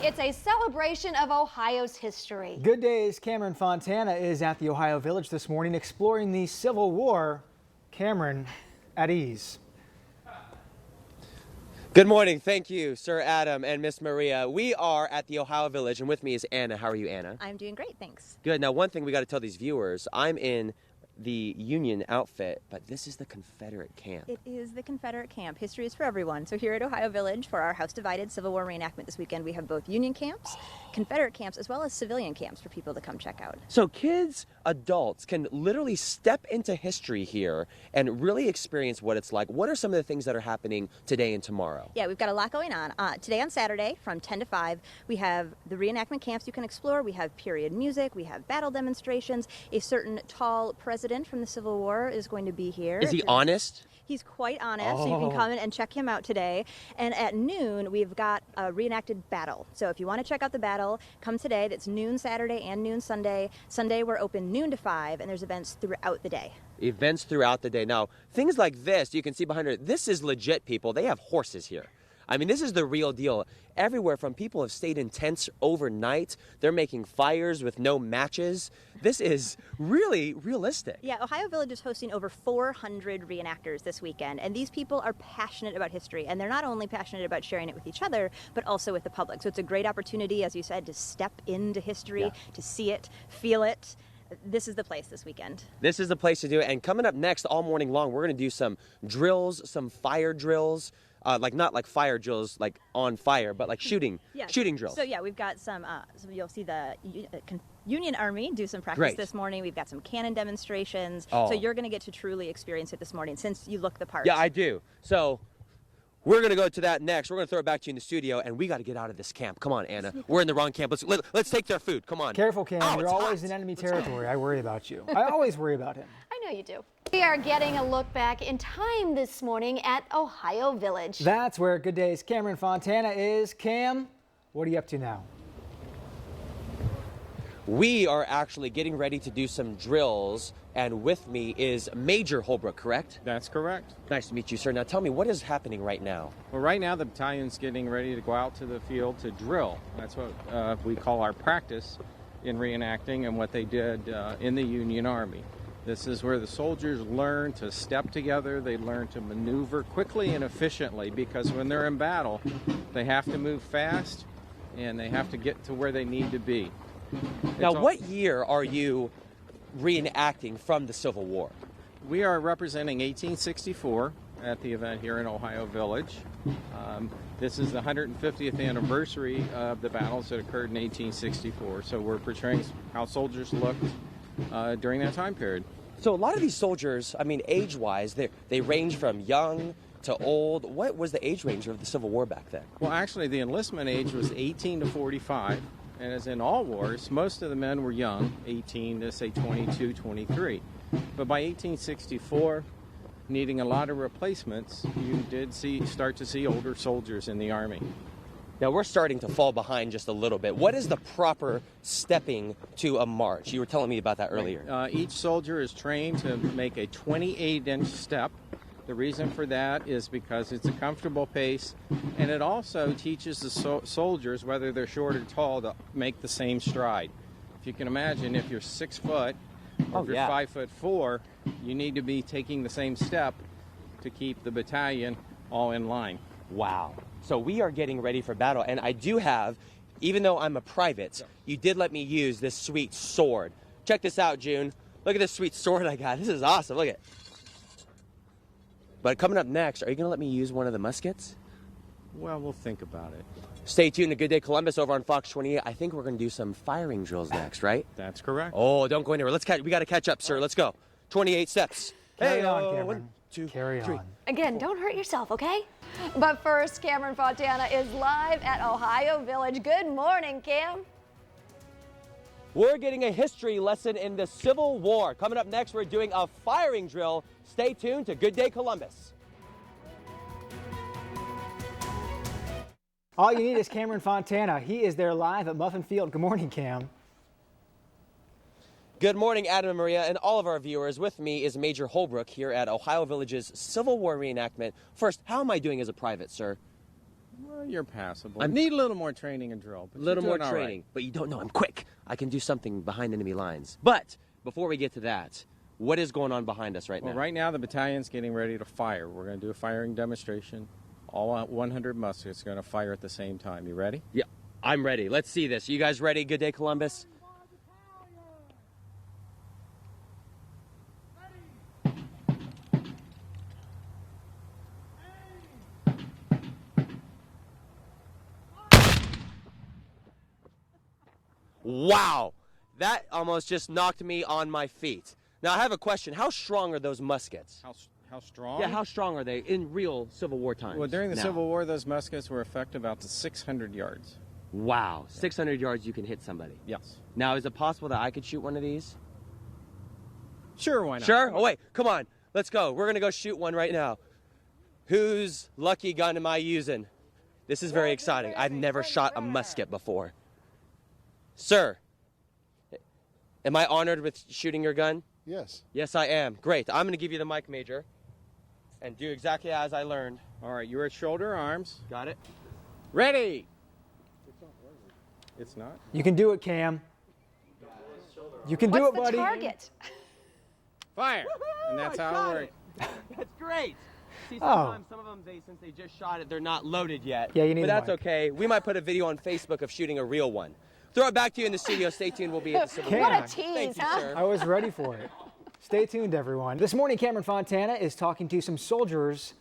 It's a celebration of Ohio's history. Good Day's Cameron Fontana is at the Ohio Village this morning exploring the Civil War. Cameron, at ease. Good morning. Thank you, Sir Adam and Miss Maria. We are at the Ohio Village, and with me is Anna. How are you, Anna? I'm doing great, thanks. Good. Now, one thing we got to tell these viewers, I'm in the Union outfit, but this is the Confederate camp. It is the Confederate camp. History is for everyone. So here at Ohio Village for our House Divided Civil War reenactment this weekend, we have both Union camps, Confederate camps, as well as civilian camps for people to come check out. So kids, adults can literally step into history here and really experience what it's like. What are some of the things that are happening today and tomorrow? Yeah, we've got a lot going on. Today on Saturday from 10 to 5, we have the reenactment camps you can explore. We have period music. We have battle demonstrations. A certain tall president from the Civil War is going to be here. Is he honest? He's quite honest, so you can come in and check him out today. And at noon, we've got a reenacted battle. So if you want to check out the battle, come today. That's noon Saturday and noon Sunday. Sunday, we're open noon to 5, and there's events throughout the day. Events throughout the day. Now, things like this, you can see behind her, this is legit, people. They have horses here. I mean, this is the real deal. Everywhere from people have stayed in tents overnight. They're making fires with no matches. This is really realistic. Yeah, Ohio Village is hosting over 400 reenactors this weekend, and these people are passionate about history, and they're not only passionate about sharing it with each other, but also with the public. So it's a great opportunity, as you said, to step into history, to see it, feel it. This is the place this weekend. This is the place to do it. And coming up next all morning long, we're going to do some drills, some fire drills. Not like fire drills, like on fire, but like shooting drills. So yeah, we've got some. So you'll see the Union Army do some practice this morning. We've got some cannon demonstrations. So you're going to get to truly experience it this morning, since you look the part. Yeah, I do. So we're going to go to that next. We're going to throw it back to you in the studio, and we got to get out of this camp. Come on, Anna. We're in the wrong camp. Let's take their food. Come on. Careful, Cam. You're always in enemy territory. I worry about you. I always worry about him. I know you do. We are getting a look back in time this morning at Ohio Village. That's where Good Day's Cameron Fontana is. Cam, what are you up to now? We are actually getting ready to do some drills, and with me is Major Holbrook, correct? That's correct. Nice to meet you, sir. Now tell me, what is happening right now? Well, right now the battalion's getting ready to go out to the field to drill. That's what we call our practice in reenacting and what they did in the Union Army. This is where the soldiers learn to step together, they learn to maneuver quickly and efficiently, because when they're in battle, they have to move fast and they have to get to where they need to be. Now, what year are you reenacting from the Civil War? We are representing 1864 at the event here in Ohio Village. This is the 150th anniversary of the battles that occurred in 1864, so we're portraying how soldiers looked during that time period. So a lot of these soldiers, I mean, age-wise, they range from young to old. What was the age range of the Civil War back then? Well, actually, the enlistment age was 18 to 45, and as in all wars, most of the men were young, 18 to, say, 22, 23. But by 1864, needing a lot of replacements, you did start to see older soldiers in the Army. Now, we're starting to fall behind just a little bit. What is the proper stepping to a march? You were telling me about that earlier. Each soldier is trained to make a 28-inch step. The reason for that is because it's a comfortable pace, and it also teaches the soldiers, whether they're short or tall, to make the same stride. If you can imagine, if you're 6 foot, or if you're 5'4", you need to be taking the same step to keep the battalion all in line. Wow. So we are getting ready for battle, and I do have, even though I'm a private, you did let me use this sweet sword. Check this out, June. Look at this sweet sword I got. This is awesome. Look at it. But coming up next, are you going to let me use one of the muskets? Well, we'll think about it. Stay tuned to Good Day Columbus over on Fox 28. I think we're going to do some firing drills next, right? That's correct. Oh, don't go anywhere. We got to catch up, sir. Let's go. 28 steps. Carry on, Cameron. 1, 2, Carry 3. on. Again, don't hurt yourself, okay? But first, Cameron Fontana is live at Ohio Village. Good morning, Cam. We're getting a history lesson in the Civil War. Coming up next, we're doing a firing drill. Stay tuned to Good Day Columbus. All you need is Cameron Fontana. He is there live at Muffin Field. Good morning, Cam. Good morning, Adam and Maria, and all of our viewers. With me is Major Holbrook here at Ohio Village's Civil War reenactment. First, how am I doing as a private, sir? Well, you're passable. I need a little more training and drill. A little more training, but you don't know I'm quick. I can do something behind enemy lines. But before we get to that, what is going on behind us right now? Well, right now the battalion's getting ready to fire. We're going to do a firing demonstration. All 100 muskets are going to fire at the same time. You ready? Yeah, I'm ready. Let's see this. You guys ready? Good day, Columbus. Wow, that almost just knocked me on my feet. Now I have a question. How strong are those muskets? How strong? Yeah, how strong are they in real Civil War times? Well, during the Civil War, those muskets were effective out to 600 yards. Wow, 600 yards you can hit somebody. Yes. Now, is it possible that I could shoot one of these? Sure, why not? Sure? Oh, wait, come on. Let's go. We're going to go shoot one right now. Whose lucky gun am I using? This is very exciting. I've never shot a musket before. Sir, am I honored with shooting your gun? Yes. Yes, I am. Great. I'm going to give you the mic, Major, and do exactly as I learned. All right, you're at shoulder arms. Got it? Ready! It's not? You can do it, Cam. You can do What's it, buddy. the target? Fire! And that's how it works. That's great. See, Oh. sometimes some of them, since they just shot it, they're not loaded yet. Yeah, you need But a that's mic. okay. We might put a video on Facebook of shooting a real one. Throw it back to you in the studio. Stay tuned. We'll be at the Civil War. What a tease, Thank you, huh? sir. I was ready for it. Stay tuned, everyone. This morning, Cameron Fontana is talking to some soldiers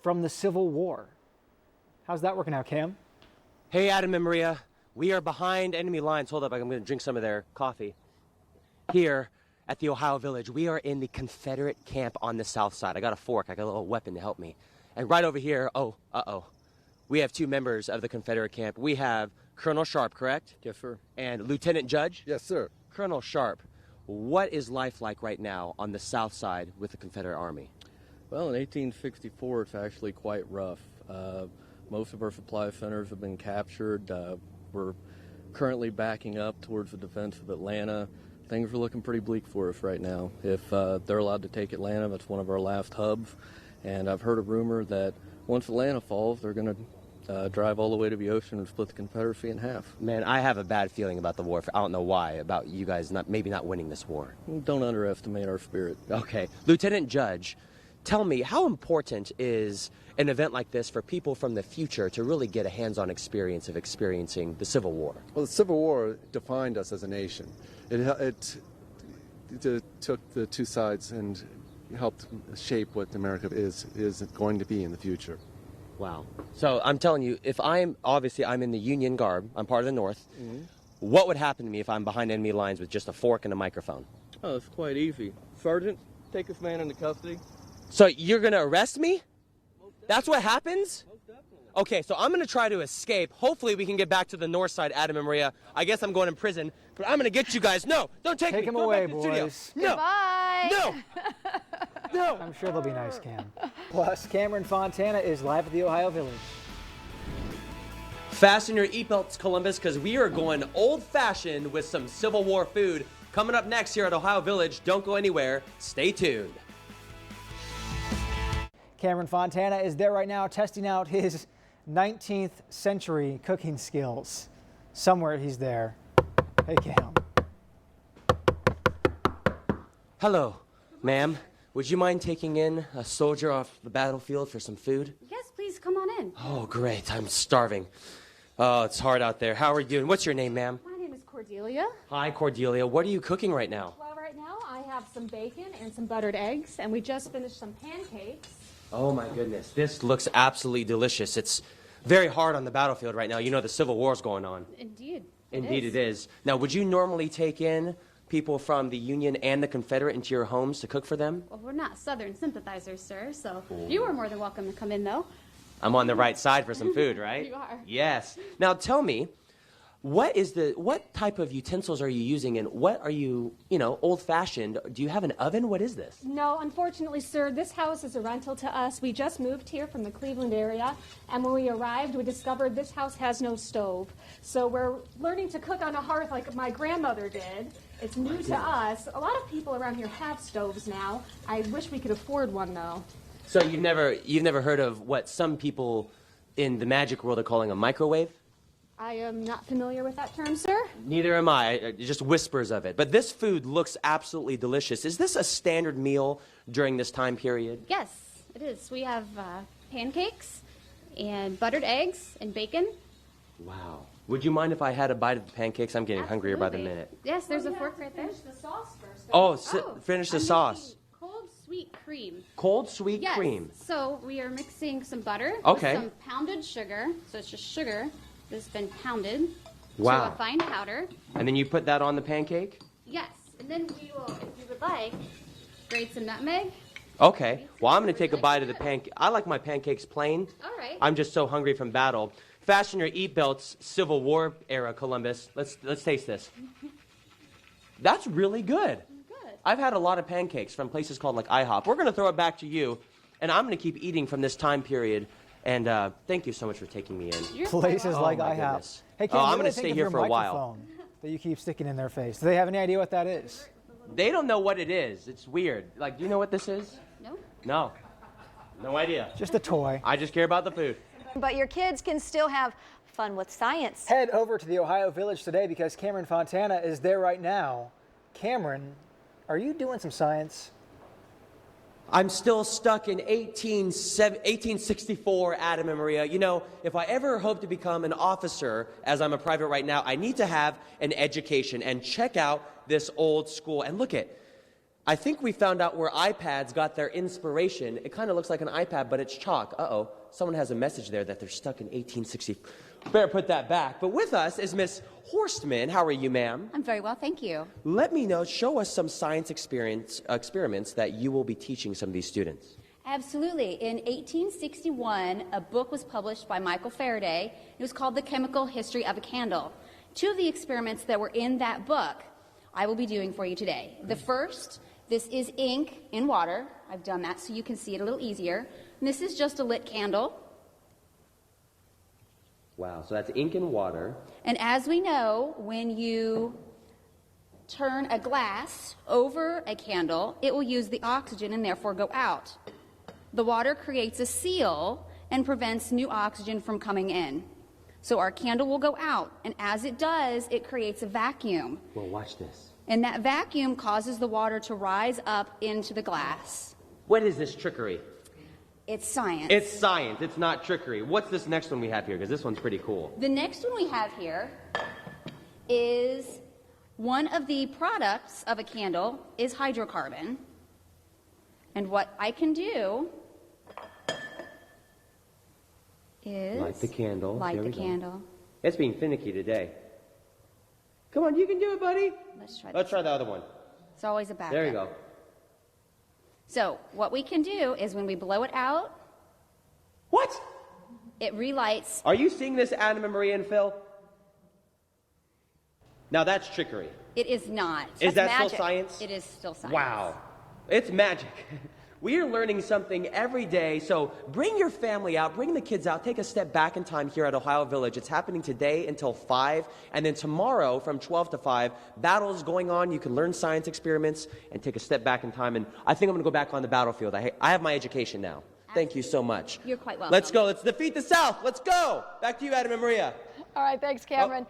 from the Civil War. How's that working out, Cam? Hey, Adam and Maria. We are behind enemy lines. Hold up. I'm going to drink some of their coffee. Here at the Ohio Village, we are in the Confederate camp on the south side. I got a fork. I got a little weapon to help me. And right over here, we have two members of the Confederate camp. We have Colonel Sharp, correct? Yes, sir. And Lieutenant Judge? Yes, sir. Colonel Sharp, what is life like right now on the south side with the Confederate Army? Well, in 1864, it's actually quite rough. Most of our supply centers have been captured. We're currently backing up towards the defense of Atlanta. Things are looking pretty bleak for us right now. If they're allowed to take Atlanta, that's one of our last hubs. And I've heard a rumor that once Atlanta falls, they're going to drive all the way to the ocean and split the Confederacy in half. Man, I have a bad feeling about the war. I don't know why, about you guys maybe not winning this war. Don't underestimate our spirit. Okay. Lieutenant Judge, tell me, how important is an event like this for people from the future to really get a hands-on experience of experiencing the Civil War? Well, the Civil War defined us as a nation. It took the two sides and helped shape what America is going to be in the future. Wow. So I'm telling you, if I'm in the Union garb, I'm part of the North, what would happen to me if I'm behind enemy lines with just a fork and a microphone? Oh, it's quite easy. Sergeant, take this man into custody. So you're going to arrest me? That's what happens? Okay, so I'm going to try to escape. Hopefully we can get back to the north side, Adam and Maria. I guess I'm going in prison, but I'm going to get you guys. No, don't take me. Take him Go away, back to the studio. boys. No. Goodbye. No. No. I'm sure they'll be nice, Cam. Plus, Cameron Fontana is live at the Ohio Village. Fasten your e-belts, Columbus, because we are going old-fashioned with some Civil War food. Coming up next here at Ohio Village. Don't go anywhere. Stay tuned. Cameron Fontana is there right now testing out his 19th century cooking skills. Somewhere he's there. Hey, Cam. Hello, ma'am. Would you mind taking in a soldier off the battlefield for some food? Yes, please come on in. Oh, great. I'm starving. Oh, it's hard out there. How are you doing? What's your name, ma'am? My name is Cordelia. Hi, Cordelia. What are you cooking right now? Well, right now I have some bacon and some buttered eggs, and we just finished some pancakes. Oh, my goodness. This looks absolutely delicious. It's very hard on the battlefield right now. You know the Civil War's going on. Indeed. Indeed it is. Now, would you normally take in people from the Union and the Confederate into your homes to cook for them? Well, we're not Southern sympathizers, sir, so you are more than welcome to come in, though. I'm on the right side for some food, right? You are. Yes. Now, tell me, what type of utensils are you using, and what are you, old-fashioned? Do you have an oven? What is this? No, unfortunately, sir, this house is a rental to us. We just moved here from the Cleveland area, and when we arrived, we discovered this house has no stove. So we're learning to cook on a hearth like my grandmother did. It's new to us. A lot of people around here have stoves now. I wish we could afford one, though. So you've never heard of what some people in the magic world, they're calling a microwave. I am not familiar with that term, sir. Neither am I, just whispers of it. But this food looks absolutely delicious. Is this a standard meal during this time period? Yes, it is. We have pancakes and buttered eggs and bacon. Wow. Would you mind if I had a bite of the pancakes? I'm getting hungrier by the minute. Yes, there's a fork right there. Finish the sauce first. Oh, finish the I'm sauce. making cold sweet cream. Cold sweet Yes. cream. So we are mixing some butter Okay. with some pounded sugar. So it's just sugar that's been pounded Wow. to a fine powder. And then you put that on the pancake? Yes, and then we will, if you would like, grate some nutmeg. Okay. Well, I'm going to take a bite of the pancake. I like my pancakes plain. All right. I'm just so hungry from battle. Fasten your eat belts, Civil War era Columbus. Let's taste this. That's really good. Good. I've had a lot of pancakes from places called like IHOP. We're going to throw it back to you, and I'm going to keep eating from this time period. And thank you so much for taking me in. You're quite Places welcome. like my IHOP. goodness. Hey, Kim, Oh, what I'm do gonna they think stay of here your for a while. microphone that you keep sticking in their face? Do they have any idea what that is? They don't know what it is. It's weird. Like, do you know what this is? No? No. No idea. Just a toy. I just care about the food. But your kids can still have fun with science. Head over to the Ohio Village today because Cameron Fontana is there right now. Cameron, are you doing some science? I'm still stuck in 1864, Adam and Maria. You know, if I ever hope to become an officer, as I'm a private right now, I need to have an education. And check out this old school. And look at, I think we found out where iPads got their inspiration. It kind of looks like an iPad, but it's chalk. Uh-oh, someone has a message there that they're stuck in 1860. Better put that back. But with us is Miss Horstman. How are you, ma'am? I'm very well, thank you. Let me know, show us some science experiments that you will be teaching some of these students. Absolutely. In 1861, a book was published by Michael Faraday. It was called The Chemical History of a Candle. Two of the experiments that were in that book I will be doing for you today. The first, this is ink in water. I've done that so you can see it a little easier. And this is just a lit candle. Wow, so that's ink and water. And as we know, when you turn a glass over a candle, it will use the oxygen and therefore go out. The water creates a seal and prevents new oxygen from coming in. So our candle will go out, and as it does, it creates a vacuum. Well, watch this. And that vacuum causes the water to rise up into the glass. What is this trickery? It's science. It's science. It's not trickery. What's this next one we have here? Because this one's pretty cool. The next one we have here is one of the products of a candle is hydrocarbon. And what I can do is Light the candle. light There the we go. candle. It's being finicky today. Come on, you can do it, buddy. Let's try Let's this. try the other one. It's always a backup. There you go. So what we can do is when we blow it out, What? it relights. Are you seeing this, Adam and Maria and Phil? Now that's trickery. It is not. Is that magic. still science? It is still science. Wow. It's magic. We are learning something every day, so bring your family out, bring the kids out, take a step back in time here at Ohio Village. It's happening today until 5, and then tomorrow from 12 to 5, battles going on. You can learn science experiments and take a step back in time, and I think I'm going to go back on the battlefield. I have my education now. Thank you so much. You're quite welcome. Let's go. Let's defeat the South. Let's go. Back to you, Adam and Maria. All right, thanks, Cameron.